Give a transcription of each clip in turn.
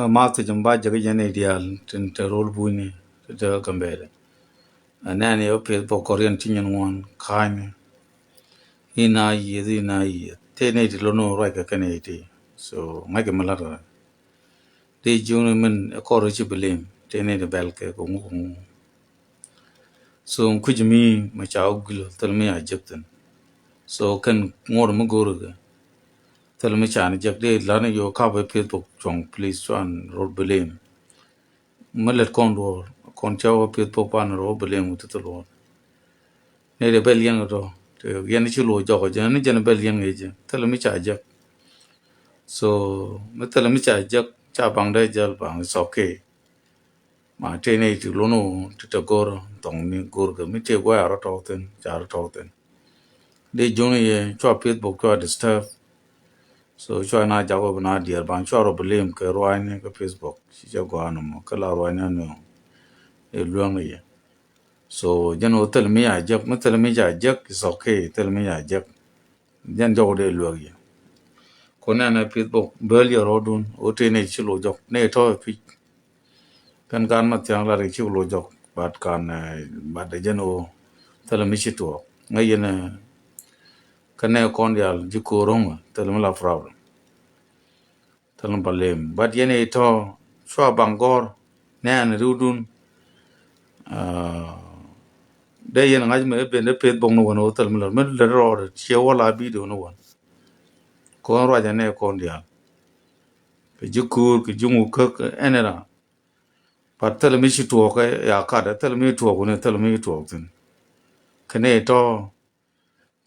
Master Jamba Jagajan ideal to roll bunny to the Gambele. And then you pay for Korean Tinian one kind in a year. 1080 lono right a Canadian. So make a malata. They journeyman a courage blame. 1080 belke. So could me, my child, tell me I Egyptian. So can more Mugurga. Tell me Chan Jack day, Lana your cover Facebook chong, please try and road blame. Mullet condor, conchow Facebook pan road blame with the Lord. Nay the bell young at all. To Yanichulo jog, Jan bell young age. Tell me Jack. So, tell me Jack, Chabang de Jalbang, it's okay. My 1080 lono to Tagoro, Tong Gurga, me take wire at all then, Jar Tolten. They join chop Facebook to disturb. So choi na jago na dear ban choro blame ke roine ke Facebook si jago anum kala roine no e luang ye. So jan tell me I jack tell me ja jack is okay tell me I jack jan jago de luang ye. Kona na Facebook bel your odun ote ne chilo jok ne to pi kan ma tyang la re chilo jok bat kan bat de jan tell me chito ngai ne kan ne kon dial jiko rong tell me la problem tell me blame but yene to chwa bangor ne an rudun de yen ngaj me be ne pet bong no wono tal mi me le ro che wala bi do no won ko ro ja ne ko ndia ke jukur ke jungu ke enera pa tal mi chi to ke ya ka da tal mi to ko ne tal mi to tin kene to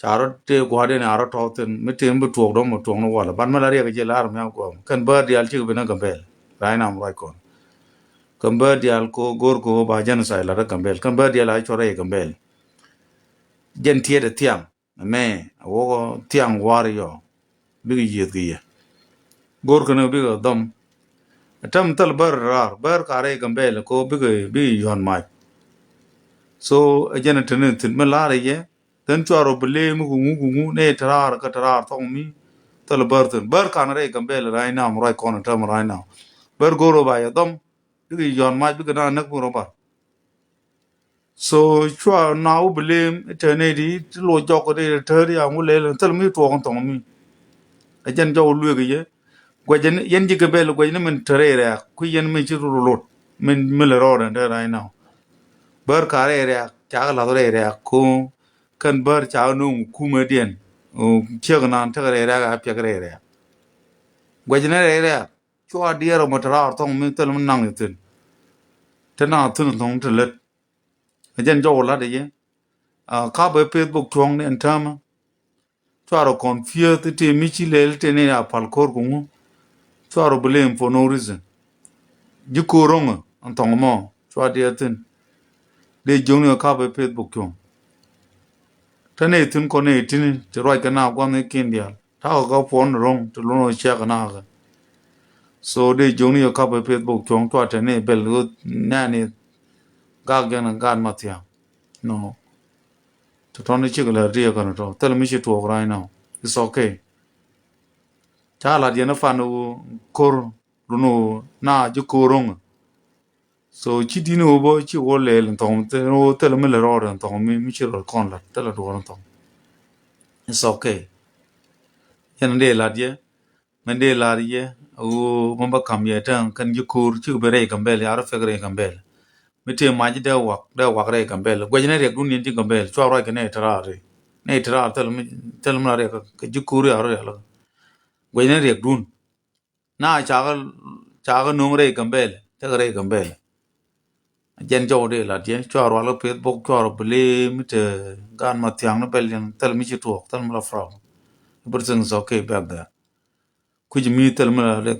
charo te gwa de na ro to tin mi te mbu to do mo to no wala ban ma la re ke je lar me ko kan ba dial chi be na gambel rai nam rai ko kan ba dial ko gor ko ba jan sai la gambel kan ba dial ai chore gambel jen tie de tiang me wo tiang war yo bigi yet gi gor kana biga dam tam tal bar kare gambel ko bigi yon mai so ajana tenen tin malare ye tan choro bele mu ne tarar ka tarar to mi tal bar kan re gambel rai na rai kon tam rai na bar goro ba ya dam bigi yon mai bigi na nak buro ba so chwa na u bele tene di lo joko de teri ya mu le tal mi to kon to mi ajan jaw lu ge ye gwajen yen jiga bel gwajen min terere ku yen min ci rulot min milero da right now bar karere ta la dorere ku kan bar cha no ku medien o chegna terere ga pegere gwajen rere chwa diero motara tong min tel min nang tin tena tun tong telet ajen jaw la de ye ka be Facebook chong ne entama chwa ro confuse te mi ci lel tene a palkor ku chwa ro blame for no reason jukurong antong mo chwa diatin de jong ka be Facebook chong tane tin ko ne tin te roi kana kwa ne kindia ta ga phone rong to lo cha kana ga so de jong ka be Facebook chong to tane bel go na ne ga ga na ga ma tia no to tone chi ga ri ga no to tel mi chi to right now it's okay cha la dia na fa no kor no na ju ko rong so chi di no bo chi wo le tong te no tel mi le ro tong mi chi ro kon la tel ro tong it's okay yan de la dia men de la dia o mamba kam ye tan kan ju kur chu bere gambel ya ra fegre gambel mite maji de wak re gambel gwajne re gun yin gambel chwa ro ke ne tra tel ma re ka ju kur ya ro ya la gwajne re gun na cha ga no re gambel te re gambel jen jo de la dia chwa ro la Facebook chwa ro ble mite gan ma tyang no bel yen tel mi chi tu tel ma la fra everything is okay back there kuj mi tel ma la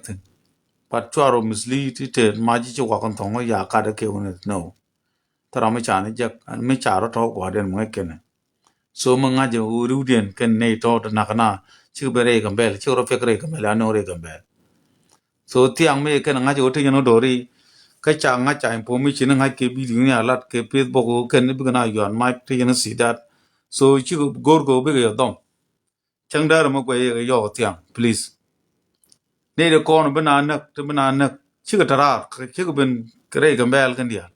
pat chwaro misli ti te maji chi wakon tongo ya ka de ke one no tara me chane jak me charo to gwa den mo kene so mo ngaje uru den ken ne to na kana chi bere gambel chi ro fekre gambel ano re gambel so tiang me ken ngaje ote no dori ka cha nga cha po mi chi nga ke bi ni alat ke Facebook ken bi na yon ma ti na si that so chi gor go be yo dom chang dar mo ko ye yo tiang please ne de kon bana nak te bana nak chiga tarar chiga ben kre gambel kan dia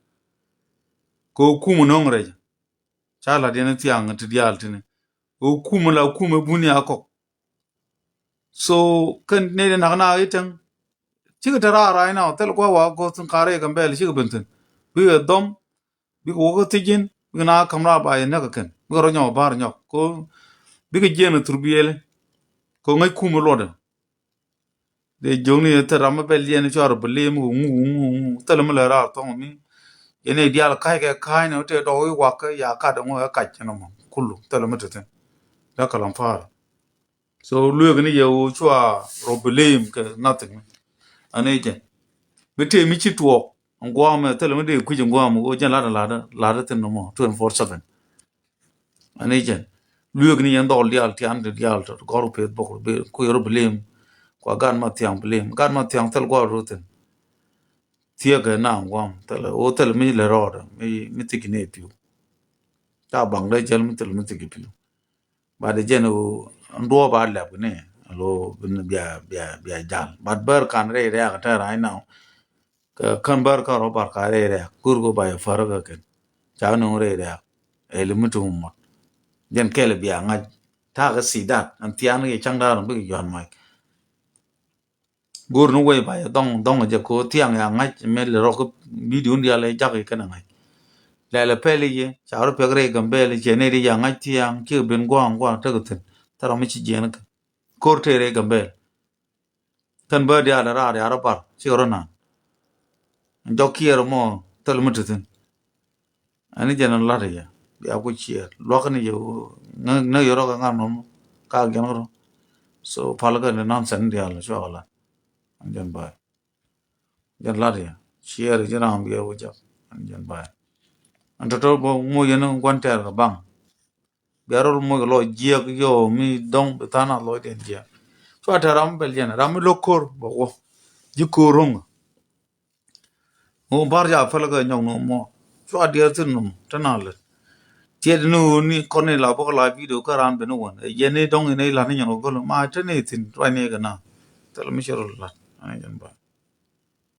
ko kumu nong re chala de na tiang ti dial tini o kumu la kumu buni ako so kan ne na na itang chiga tarar ai na tel ko wa go tun kare gambel chiga bentin bi dom bi ko tijin bi na kamra ba ne ka ken bi ro nyaw bar nyaw ko bi ga jena turbiyele ko ngai kumu loda de jongni ta ram bel yen chor bele mu ngu tel mu la ra to mi ene dial kai ne te do wa ka ya ka do ga ka no mo kullu tel mu te da kalam far so lu ga ni ye o chwa ro bele ka nothing ane je bete mi chi tuo ngwa me tel mu de ku je ngwa mu o jen la da ten no mo 24/7 ane je lu ga ni yan dol dial ti an dial to gor pe bo be ku ro bele kwa gan ma tiang bele gan ma tiang tel gwa ro ten tie ga na ngwam tel o tel mi le ro mi tikine piu ta bang le jel mi tel mi tikipiu ba de jen o ndo ba la ne lo bin bia jal but ber kan re ka ta rai now kan ber ka ro bar ka re kur go ba far ga ken cha no re e le mi tu mo jen ke le bia nga ta ga si da an tian ge chang da bi yon mai gur no we ba dong je ko tiang ya nga me le ro ko video ndia le ja ke na ngai la pele ye cha ro pe gre gambe le je ne ri ya nga tiang ki ben gwa ta ga ten ta ro mi chi je na kor te re gambe kan ba dia la ra ya ro par chi ro na do ki ro mo tel mu ten ani je na la re ya ya ko chi lo ka ni yo na yo ro ga ngam no ka ge no so pal ga ne nan san dia la so la an jan ba jan la re ya chi er je na am ge wo ja an jan ba an to bo mo ye no kwan ter ga bang biaro mo lo je yo mi dong ta na lo den je so ta ram bel je na ram lo kor bo wo ji ko rong mo bar ja fa la ga nyong no mo so dia tin no ta na le tie no ni kon la bo la video ka ram be no won ye ne dong ne la ni no ko ma ta ne tin ra ne ga na ta la mi shiro la ai jan ba